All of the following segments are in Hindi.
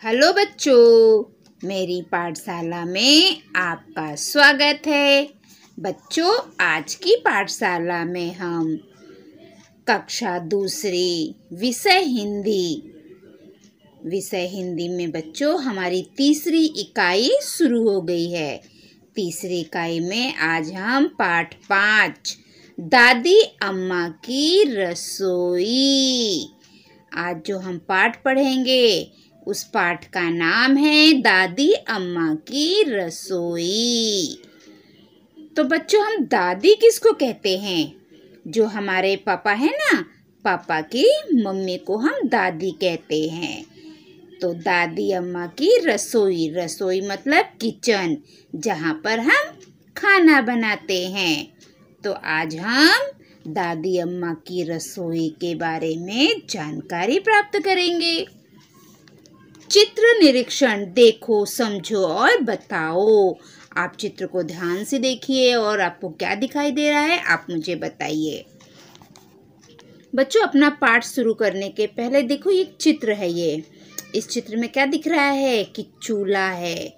हेलो बच्चों, मेरी पाठशाला में आपका स्वागत है। बच्चों, आज की पाठशाला में हम कक्षा दूसरी विषय हिंदी में बच्चों हमारी तीसरी इकाई शुरू हो गई है। तीसरी इकाई में आज हम पाठ 5 दादी अम्मा की रसोई। आज जो हम पाठ पढ़ेंगे उस पाठ का नाम है दादी अम्मा की रसोई। तो बच्चों, हम दादी किसको कहते हैं? जो हमारे पापा है ना, पापा की मम्मी को हम दादी कहते हैं। तो दादी अम्मा की रसोई, रसोई मतलब किचन, जहाँ पर हम खाना बनाते हैं। तो आज हम दादी अम्मा की रसोई के बारे में जानकारी प्राप्त करेंगे। चित्र निरीक्षण, देखो, समझो और बताओ। आप चित्र को ध्यान से देखिए और आपको क्या दिखाई दे रहा है आप मुझे बताइए। बच्चों, अपना पाठ शुरू करने के पहले देखो, ये चित्र है। ये इस चित्र में क्या दिख रहा है कि चूल्हा है।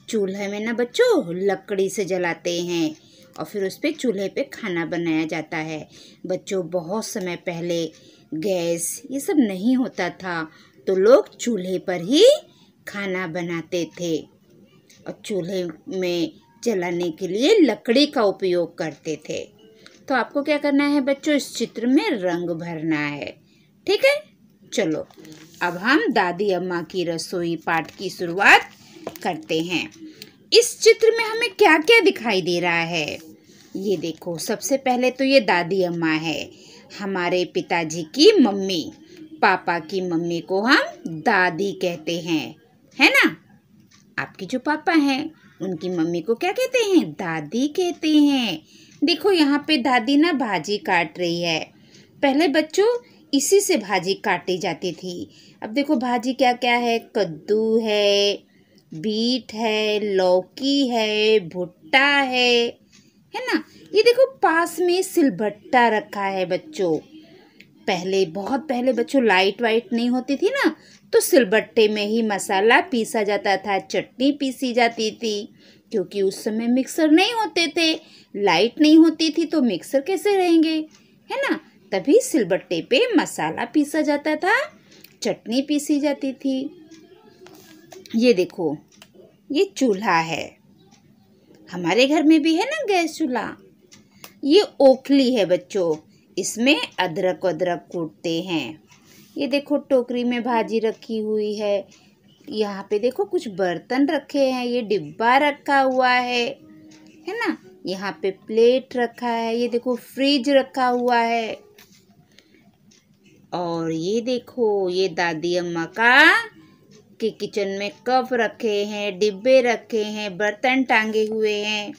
चूल्हे में ना बच्चों लकड़ी से जलाते हैं और फिर उस पे चूल्हे पे खाना बनाया जाता है। बच्चों, बहुत समय पहले गैस ये सब नहीं होता था, तो लोग चूल्हे पर ही खाना बनाते थे और चूल्हे में जलाने के लिए लकड़ी का उपयोग करते थे। तो आपको क्या करना है बच्चों, इस चित्र में रंग भरना है। ठीक है, चलो अब हम दादी अम्मा की रसोई पाठ की शुरुआत करते हैं। इस चित्र में हमें क्या क्या दिखाई दे रहा है? ये देखो, सबसे पहले तो ये दादी अम्मा है, हमारे पिताजी की मम्मी। पापा की मम्मी को हम दादी कहते हैं, है ना। आपके जो पापा हैं उनकी मम्मी को क्या कहते हैं? दादी कहते हैं। देखो, यहाँ पे दादी ना भाजी काट रही है। पहले बच्चों इसी से भाजी काटी जाती थी। अब देखो भाजी क्या क्या है, कद्दू है, बीट है, लौकी है, भुट्टा है ना। ये देखो पास में सिलबट्टा रखा है बच्चों। पहले, बहुत पहले बच्चों लाइट वाइट नहीं होती थी ना, तो सिलबट्टे में ही मसाला पीसा जाता था, चटनी पीसी जाती थी, क्योंकि उस समय मिक्सर नहीं होते थे, लाइट नहीं होती थी, तो मिक्सर कैसे रहेंगे, है ना। तभी सिलबट्टे पे मसाला पीसा जाता था, चटनी पीसी जाती थी। ये देखो, ये चूल्हा है, हमारे घर में भी है ना गैस चूल्हा। ये ओखली है बच्चों, इसमें अदरक कूटते हैं। ये देखो टोकरी में भाजी रखी हुई है। यहाँ पे देखो कुछ बर्तन रखे हैं, ये डिब्बा रखा हुआ है ना। यहाँ पे प्लेट रखा है, ये देखो फ्रिज रखा हुआ है। और ये देखो, ये दादी अम्मा के किचन में कप रखे हैं, डिब्बे रखे हैं, बर्तन टांगे हुए हैं।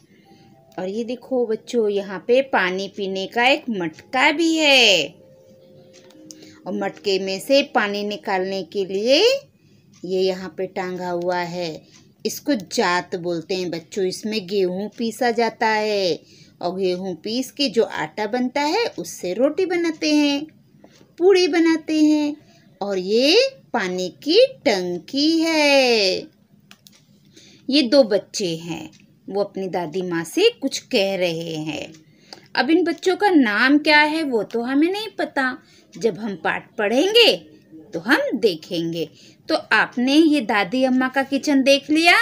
और ये देखो बच्चों, यहाँ पे पानी पीने का एक मटका भी है और मटके में से पानी निकालने के लिए ये यहाँ पे टांगा हुआ है। इसको जात बोलते हैं बच्चों। इसमें गेहूं पीसा जाता है और गेहूं पीस के जो आटा बनता है उससे रोटी बनाते हैं, पूड़ी बनाते हैं। और ये पानी की टंकी है। ये 2 बच्चे हैं, वो अपनी दादी माँ से कुछ कह रहे हैं। अब इन बच्चों का नाम क्या है वो तो हमें नहीं पता, जब हम पाठ पढ़ेंगे तो हम देखेंगे। तो आपने ये दादी अम्मा का किचन देख लिया।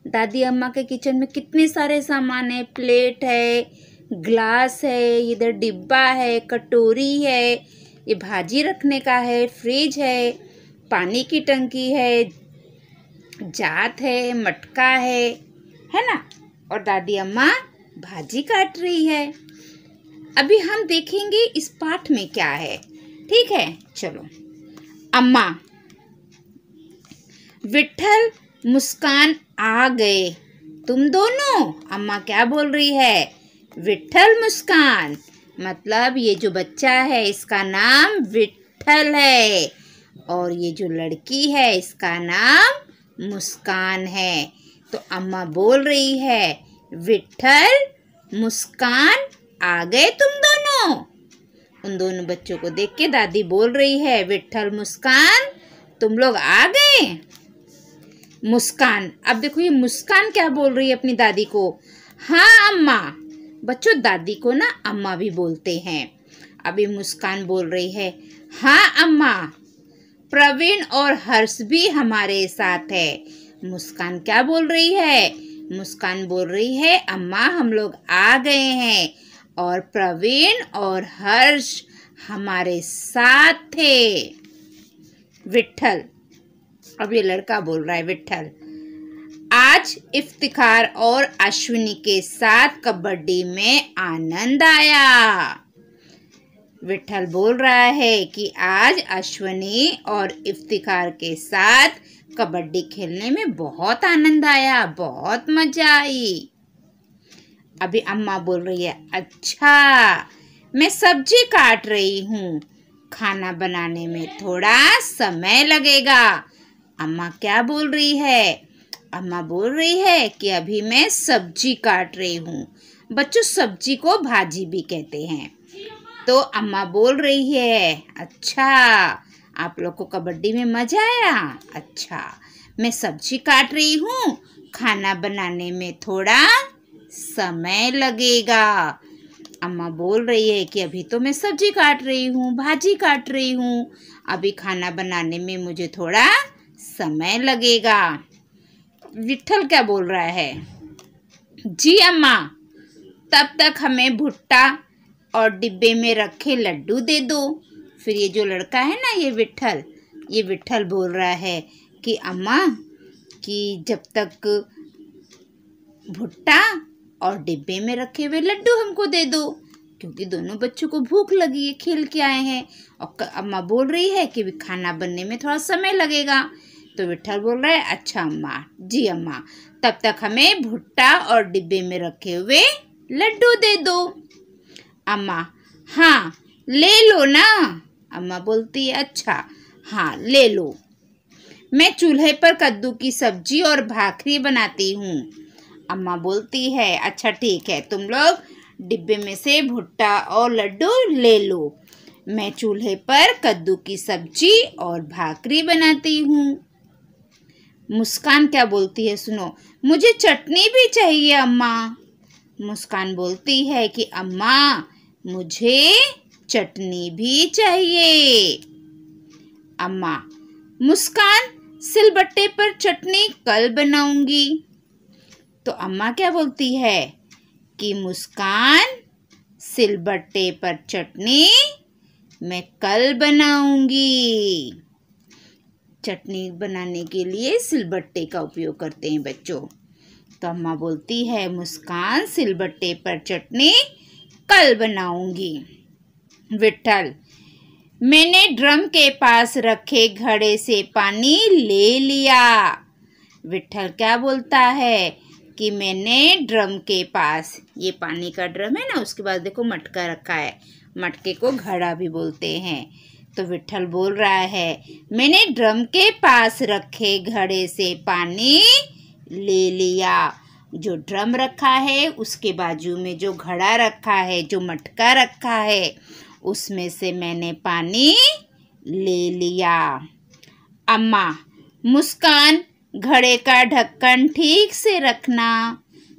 दादी अम्मा के किचन में कितने सारे सामान है, प्लेट है, ग्लास है, इधर डिब्बा है, कटोरी है, ये भाजी रखने का है, फ्रिज है, पानी की टंकी है, जात है, मटका है ना। और दादी अम्मा भाजी काट रही है। अभी हम देखेंगे इस पाठ में क्या है। ठीक है, चलो। अम्मा, विट्ठल, मुस्कान आ गए तुम दोनों। अम्मा क्या बोल रही है? विट्ठल, मुस्कान, मतलब ये जो बच्चा है इसका नाम विट्ठल है और ये जो लड़की है इसका नाम मुस्कान है। तो अम्मा बोल रही है, विट्ठल, मुस्कान आ गए तुम दोनों। उन दोनों बच्चों को देख के दादी बोल रही है, विट्ठल, मुस्कान तुम लोग आ गए। मुस्कान। अब देखो ये मुस्कान क्या बोल रही है अपनी दादी को, हाँ अम्मा। बच्चों दादी को ना अम्मा भी बोलते हैं। अभी मुस्कान बोल रही है, हाँ अम्मा, प्रवीण और हर्ष भी हमारे साथ है। मुस्कान क्या बोल रही है, मुस्कान बोल रही है, अम्मा हम लोग आ गए हैं और प्रवीण और हर्ष हमारे साथ थे। विट्ठल, अब ये लड़का बोल रहा है, विट्ठल, आज इफ्तिखार और अश्विनी के साथ कबड्डी में आनंद आया। विट्ठल बोल रहा है कि आज अश्विनी और इफ्तिखार के साथ कबड्डी खेलने में बहुत आनंद आया, बहुत मजा आई। अभी अम्मा बोल रही है, अच्छा मैं सब्जी काट रही हूँ, खाना बनाने में थोड़ा समय लगेगा। अम्मा क्या बोल रही है, अम्मा बोल रही है कि अभी मैं सब्जी काट रही हूँ। बच्चों सब्जी को भाजी भी कहते हैं। तो अम्मा बोल रही है, अच्छा आप लोग को कबड्डी में मजा आया, अच्छा मैं सब्जी काट रही हूँ, खाना बनाने में थोड़ा समय लगेगा। अम्मा बोल रही है कि अभी तो मैं सब्जी काट रही हूँ, भाजी काट रही हूँ, अभी खाना बनाने में मुझे थोड़ा समय लगेगा। विट्ठल क्या बोल रहा है, जी अम्मा, तब तक हमें भुट्टा और डिब्बे में रखे लड्डू दे दो। फिर ये जो लड़का है ना, ये विट्ठल बोल रहा है कि अम्मा कि जब तक भुट्टा और डिब्बे में रखे हुए लड्डू हमको दे दो, क्योंकि दोनों बच्चों को भूख लगी है, खेल के आए हैं। और अम्मा बोल रही है कि खाना बनने में थोड़ा समय लगेगा। तो विट्ठल बोल रहा है, अच्छा अम्मा, जी अम्मा, तब तक हमें भुट्टा और डिब्बे में रखे हुए लड्डू दे दो। अम्मा, हाँ ले लो ना। अम्मा बोलती है, अच्छा हाँ ले लो। मैं चूल्हे पर कद्दू की सब्जी और भाखरी बनाती हूँ। अम्मा बोलती है, अच्छा ठीक है, तुम लोग डिब्बे में से भुट्टा और लड्डू ले लो, मैं चूल्हे पर कद्दू की सब्जी और भाखरी बनाती हूँ। मुस्कान क्या बोलती है, सुनो, मुझे चटनी भी चाहिए अम्मा। मुस्कान बोलती है कि अम्मा मुझे चटनी भी चाहिए। अम्मा, मुस्कान सिलबट्टे पर चटनी कल बनाऊंगी। तो अम्मा क्या बोलती है कि मुस्कान सिलबट्टे पर चटनी मैं कल बनाऊंगी। चटनी बनाने के लिए सिलबट्टे का उपयोग करते हैं बच्चों। तो अम्मा बोलती है, मुस्कान सिलबट्टे पर चटनी कल बनाऊंगी। विट्ठल, मैंने ड्रम के पास रखे घड़े से पानी ले लिया। विट्ठल क्या बोलता है कि मैंने ड्रम के पास, ये पानी का ड्रम है ना, उसके बाद देखो मटका रखा है, मटके को घड़ा भी बोलते हैं। तो विट्ठल बोल रहा है, मैंने ड्रम के पास रखे घड़े से पानी ले लिया। जो ड्रम रखा है उसके बाजू में जो घड़ा रखा है, जो मटका रखा है, उसमें से मैंने पानी ले लिया। अम्मा, मुस्कान घड़े का ढक्कन ठीक से रखना।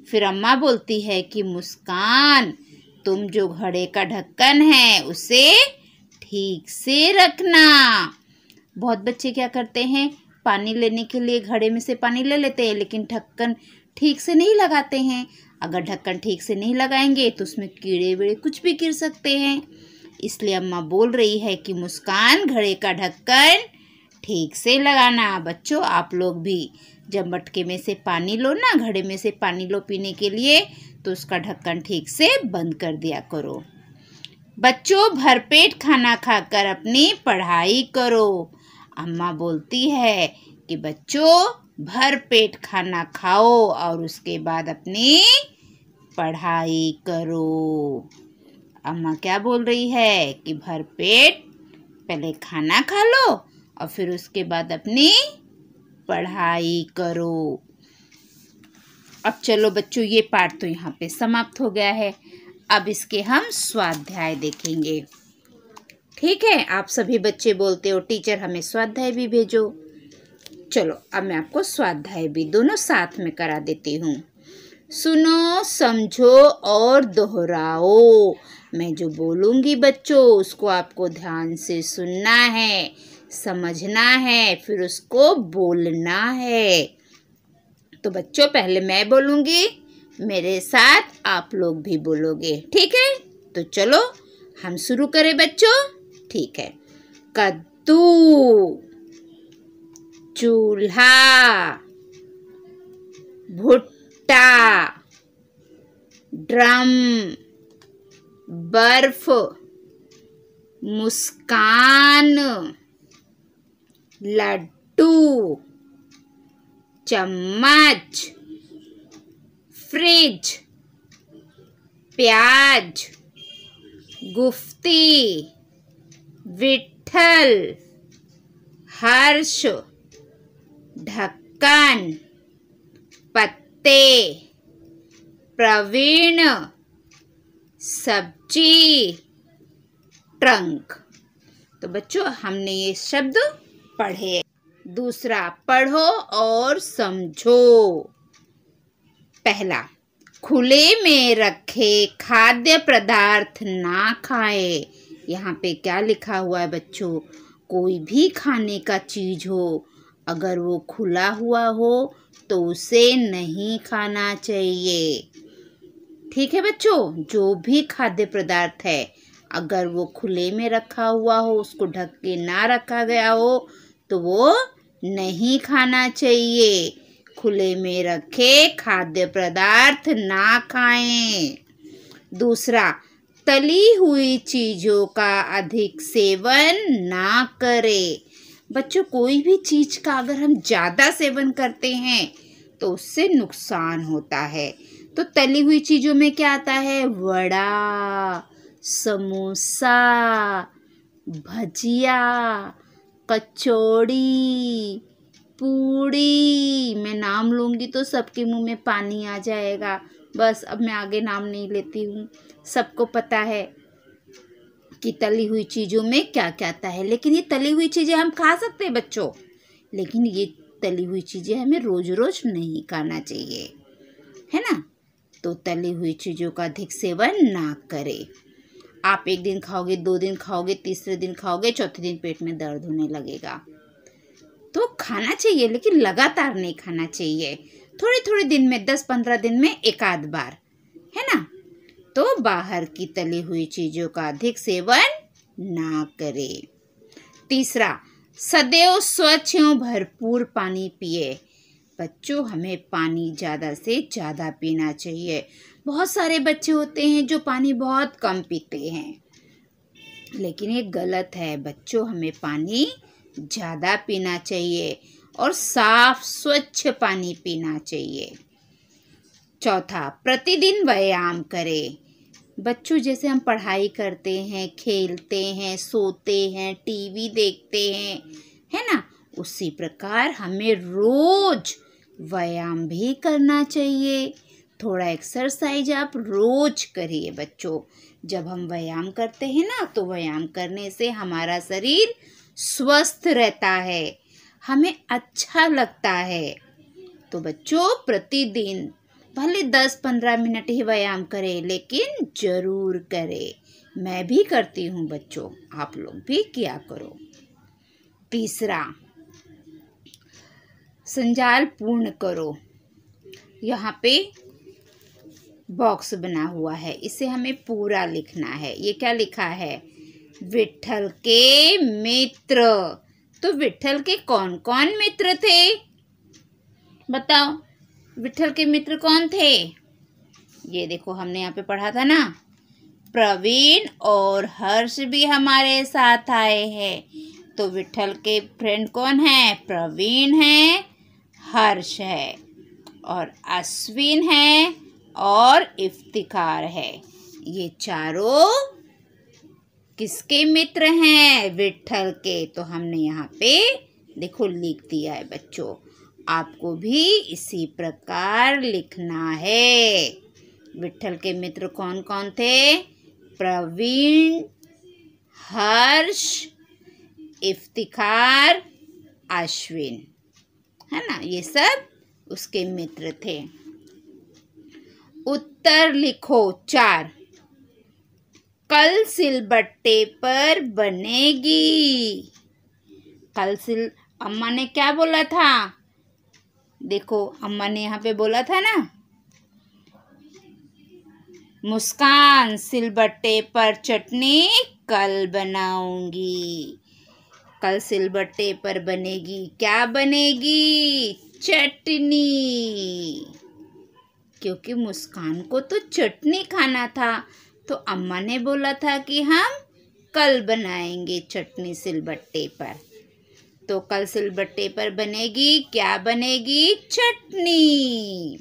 फिर अम्मा बोलती है कि मुस्कान तुम जो घड़े का ढक्कन है उसे ठीक से रखना। बहुत बच्चे क्या करते हैं, पानी लेने के लिए घड़े में से पानी ले लेते हैं, लेकिन ढक्कन ठीक से नहीं लगाते हैं। अगर ढक्कन ठीक से नहीं लगाएंगे तो उसमें कीड़े वीड़े कुछ भी गिर सकते हैं। इसलिए अम्मा बोल रही है कि मुस्कान घड़े का ढक्कन ठीक से लगाना। बच्चों आप लोग भी जब मटके में से पानी लो ना, घड़े में से पानी लो पीने के लिए, तो उसका ढक्कन ठीक से बंद कर दिया करो। बच्चों भरपेट खाना खाकर अपनी पढ़ाई करो। अम्मा बोलती है कि बच्चों भर पेट खाना खाओ और उसके बाद अपनी पढ़ाई करो। अम्मा क्या बोल रही है कि भर पेट पहले खाना खा लो और फिर उसके बाद अपनी पढ़ाई करो। अब चलो बच्चों, ये पाठ तो यहाँ पे समाप्त हो गया है। अब इसके हम स्वाध्याय देखेंगे। ठीक है, आप सभी बच्चे बोलते हो टीचर हमें स्वाध्याय भी भेजो। चलो अब मैं आपको स्वाध्याय भी दोनों साथ में करा देती हूँ। सुनो, समझो और दोहराओ। मैं जो बोलूँगी बच्चों उसको आपको ध्यान से सुनना है, समझना है, फिर उसको बोलना है। तो बच्चों पहले मैं बोलूँगी, मेरे साथ आप लोग भी बोलोगे, ठीक है? तो चलो हम शुरू करें बच्चों, ठीक है। कद्दू, चूल्हा, भुट्टा, ड्रम, बर्फ, मुस्कान, लड्डू, चम्मच, फ्रिज, प्याज, गुफ्ती, विट्ठल, हर्ष, ढक्कन, पत्ते, प्रवीण, सब्जी, ट्रंक। तो बच्चों हमने ये शब्द पढ़े। दूसरा, पढ़ो और समझो। पहला, खुले में रखे खाद्य पदार्थ ना खाएं। यहाँ पे क्या लिखा हुआ है बच्चों? कोई भी खाने का चीज हो, अगर वो खुला हुआ हो तो उसे नहीं खाना चाहिए, ठीक है बच्चों? जो भी खाद्य पदार्थ है अगर वो खुले में रखा हुआ हो, उसको ढक के ना रखा गया हो तो वो नहीं खाना चाहिए। खुले में रखे खाद्य पदार्थ ना खाएं। दूसरा, तली हुई चीजों का अधिक सेवन ना करें। बच्चों कोई भी चीज का अगर हम ज्यादा सेवन करते हैं तो उससे नुकसान होता है। तो तली हुई चीजों में क्या आता है? वड़ा, समोसा, भजिया, कचौड़ी, पूड़ी। मैं नाम लूँगी तो सबके मुंह में पानी आ जाएगा। बस अब मैं आगे नाम नहीं लेती हूँ, सबको पता है कि तली हुई चीज़ों में क्या क्या आता है। लेकिन ये तली हुई चीज़ें हम खा सकते हैं बच्चों, लेकिन ये तली हुई चीज़ें हमें रोज रोज नहीं खाना चाहिए, है ना? तो तली हुई चीज़ों का अधिक सेवन ना करें। आप एक दिन खाओगे, 2 दिन खाओगे, तीसरे दिन खाओगे, चौथे दिन पेट में दर्द होने लगेगा। तो खाना चाहिए लेकिन लगातार नहीं खाना चाहिए। थोड़े थोड़े दिन में, 10-15 दिन में एक आध बार, है ना? तो बाहर की तली हुई चीज़ों का अधिक सेवन ना करें। तीसरा, सदैव स्वच्छ एवं भरपूर पानी पिए। बच्चों हमें पानी ज़्यादा से ज़्यादा पीना चाहिए। बहुत सारे बच्चे होते हैं जो पानी बहुत कम पीते हैं, लेकिन ये गलत है। बच्चों हमें पानी ज़्यादा पीना चाहिए और साफ स्वच्छ पानी पीना चाहिए। चौथा, प्रतिदिन व्यायाम करें। बच्चों जैसे हम पढ़ाई करते हैं, खेलते हैं, सोते हैं, टीवी देखते हैं, है ना? उसी प्रकार हमें रोज व्यायाम भी करना चाहिए। थोड़ा एक्सरसाइज आप रोज करिए बच्चों। जब हम व्यायाम करते हैं ना तो व्यायाम करने से हमारा शरीर स्वस्थ रहता है, हमें अच्छा लगता है। तो बच्चों प्रतिदिन भले 10-15 मिनट ही व्यायाम करें, लेकिन जरूर करें। मैं भी करती हूँ बच्चों, आप लोग भी किया करो। तीसरा, संजाल पूर्ण करो। यहाँ पे बॉक्स बना हुआ है, इसे हमें पूरा लिखना है। ये क्या लिखा है? विट्ठल के मित्र। तो विट्ठल के कौन कौन मित्र थे बताओ? विट्ठल के मित्र कौन थे? ये देखो हमने यहाँ पे पढ़ा था ना, प्रवीण और हर्ष भी हमारे साथ आए हैं। तो विट्ठल के फ्रेंड कौन है? प्रवीण है, हर्ष है, और अश्विन है, और इफ्तिकार है। ये चारों किसके मित्र हैं? विट्ठल के। तो हमने यहाँ पे देखो लिख दिया है बच्चों। आपको भी इसी प्रकार लिखना है। विट्ठल के मित्र कौन कौन थे? प्रवीण, हर्ष, इफ्तिकार, अश्विन। है ना, ये सब उसके मित्र थे। उत्तर लिखो 4। कल सिलबट्टे पर बनेगी। अम्मा ने क्या बोला था? देखो, अम्मा ने यहाँ पे बोला था ना, मुस्कान सिलबट्टे पर चटनी कल बनाऊंगी। कल सिलबट्टे पर बनेगी, क्या बनेगी? चटनी। क्योंकि मुस्कान को तो चटनी खाना था, तो अम्मा ने बोला था कि हम कल बनाएंगे चटनी सिलबट्टे पर। तो कल सिलबट्टे पर बनेगी, क्या बनेगी? चटनी।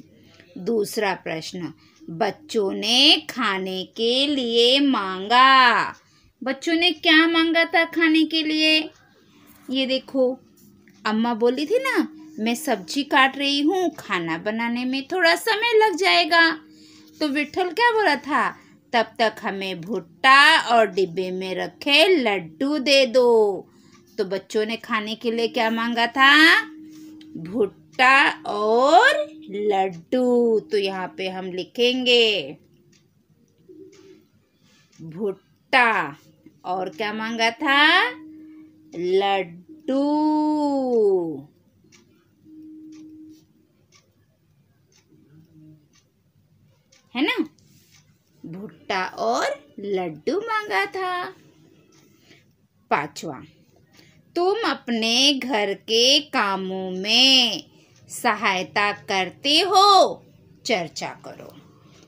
दूसरा प्रश्न, बच्चों ने खाने के लिए मांगा। बच्चों ने क्या मांगा था खाने के लिए? ये देखो, अम्मा बोली थी ना, मैं सब्जी काट रही हूँ, खाना बनाने में थोड़ा समय लग जाएगा। तो विट्ठल क्या बोला था? तब तक हमें भुट्टा और डिब्बे में रखे लड्डू दे दो। तो बच्चों ने खाने के लिए क्या मांगा था? भुट्टा और लड्डू। तो यहाँ पे हम लिखेंगे भुट्टा और क्या मांगा था? लड्डू। है ना, भुट्टा और लड्डू मांगा था। 5वां, तुम अपने घर के कामों में सहायता करते हो? चर्चा करो।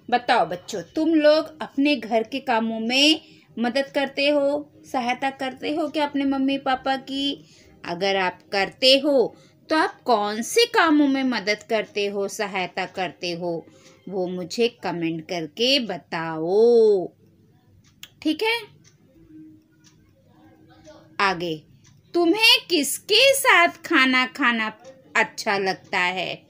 बताओ बच्चों, तुम लोग अपने घर के कामों में मदद करते हो, सहायता करते हो क्या अपने मम्मी पापा की? अगर आप करते हो तो आप कौन से कामों में मदद करते हो, सहायता करते हो, वो मुझे कमेंट करके बताओ। ठीक है। आगे, तुम्हें किसके साथ खाना खाना अच्छा लगता है?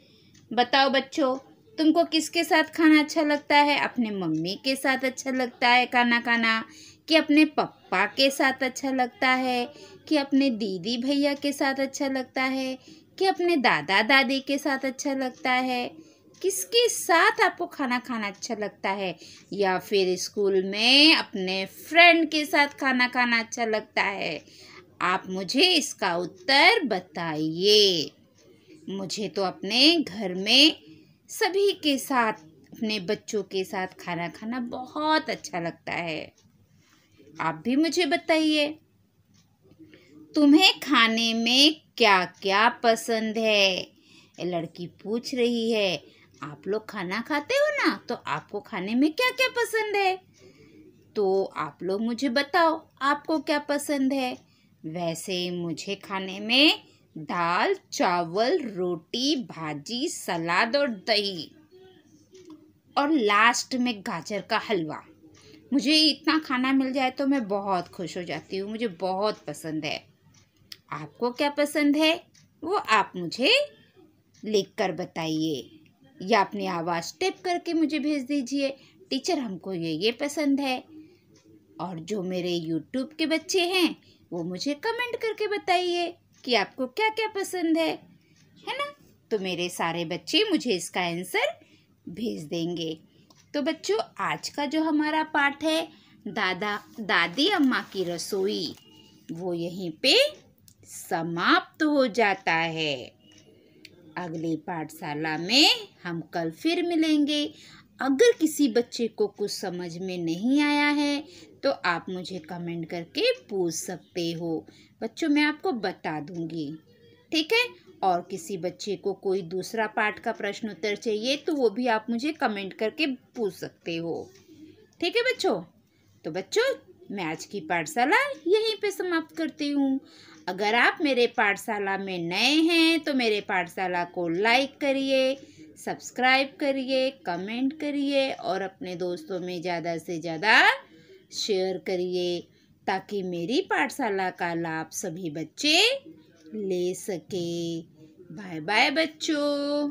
बताओ बच्चों, तुमको किसके साथ खाना अच्छा लगता है? अपने मम्मी के साथ अच्छा लगता है खाना खाना, कि अपने पापा के साथ अच्छा लगता है, कि अपने दीदी भैया के साथ अच्छा लगता है, कि अपने दादा दादी के साथ अच्छा लगता है? किसके साथ आपको खाना खाना अच्छा लगता है? या फिर स्कूल में अपने फ्रेंड के साथ खाना खाना अच्छा लगता है? आप मुझे इसका उत्तर बताइए। मुझे तो अपने घर में सभी के साथ, अपने बच्चों के साथ खाना खाना बहुत अच्छा लगता है। आप भी मुझे बताइए, तुम्हें खाने में क्या क्या पसंद है? ये लड़की पूछ रही है। आप लोग खाना खाते हो ना, तो आपको खाने में क्या क्या पसंद है? तो आप लोग मुझे बताओ, आपको क्या पसंद है? वैसे मुझे खाने में दाल, चावल, रोटी, भाजी, सलाद और दही, और लास्ट में गाजर का हलवा। मुझे इतना खाना मिल जाए तो मैं बहुत खुश हो जाती हूँ, मुझे बहुत पसंद है। आपको क्या पसंद है वो आप मुझे लिख कर बताइए, या अपनी आवाज़ टाइप करके मुझे भेज दीजिए, टीचर हमको ये पसंद है। और जो मेरे YouTube के बच्चे हैं वो मुझे कमेंट करके बताइए कि आपको क्या क्या पसंद है ना। तो मेरे सारे बच्चे मुझे इसका आंसर भेज देंगे। तो बच्चों, आज का जो हमारा पाठ है दादा दादी अम्मा की रसोई, वो यहीं पे समाप्त हो जाता है। अगली पाठशाला में हम कल फिर मिलेंगे। अगर किसी बच्चे को कुछ समझ में नहीं आया है तो आप मुझे कमेंट करके पूछ सकते हो बच्चों, मैं आपको बता दूंगी। ठीक है। और किसी बच्चे को कोई दूसरा पाठ का प्रश्न उत्तर चाहिए तो वो भी आप मुझे कमेंट करके पूछ सकते हो। ठीक है बच्चों। तो बच्चों, मैं आज की पाठशाला यहीं पे समाप्त करती हूँ। अगर आप मेरे पाठशाला में नए हैं तो मेरे पाठशाला को लाइक करिए, सब्सक्राइब करिए, कमेंट करिए और अपने दोस्तों में ज़्यादा से ज़्यादा शेयर करिए, ताकि मेरी पाठशाला का लाभ सभी बच्चे ले सके। बाय बाय बच्चों।